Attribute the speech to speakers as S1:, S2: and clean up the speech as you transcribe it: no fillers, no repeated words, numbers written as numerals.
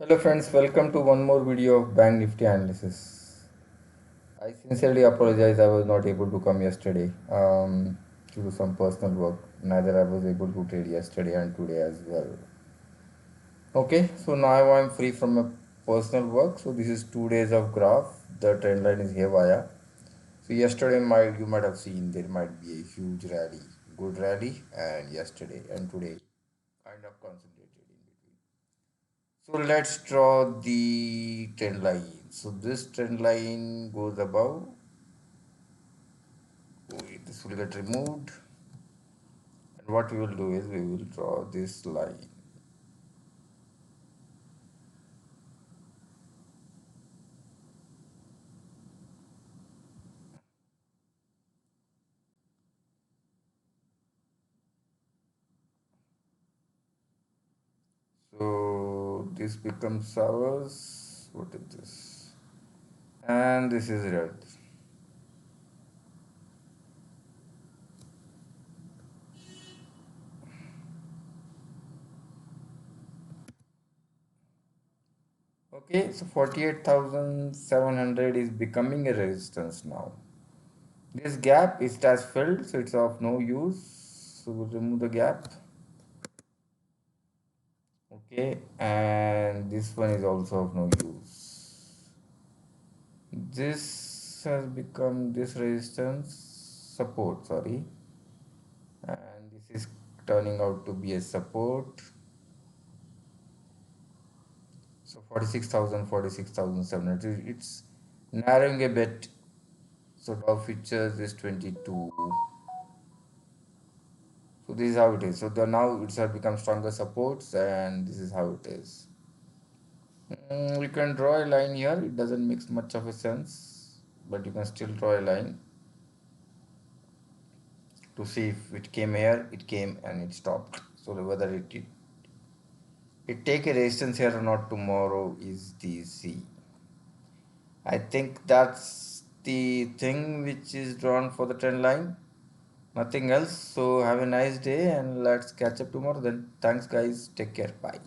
S1: Hello friends, welcome to one more video of Bank Nifty analysis. I sincerely apologize I was not able to come yesterday due to some personal work. Neither I was able to trade yesterday and today as well. Okay, so now I'm free from my personal work. So this is 2 days of graph. The trend line is haywire. So yesterday you might have seen there might be a huge rally, good rally, and yesterday and today kind of concentrated in between. So let's draw the trend line. So this trend line goes above. This will get removed. And what we will do is we will draw this line. So this becomes ours. What is this? And this is red. Okay, so 48,700 is becoming a resistance now. This gap is as filled, so it's of no use. So we'll remove the gap. Okay, and this one is also of no use. This has become this resistance support, sorry, and this is turning out to be a support. So 46,000, 46,700. It's narrowing a bit. So Dow futures is 22. So this is how it is. So the now it's have become stronger supports, and this is how it is. We can draw a line here. It doesn't make much of a sense, but you can still draw a line to see if it came here, it came and it stopped. So whether it take a resistance here or not tomorrow is the C. I think that's the thing which is drawn for the trend line. Nothing else. So have a nice day and let's catch up tomorrow then. Thanks guys. Take care. Bye.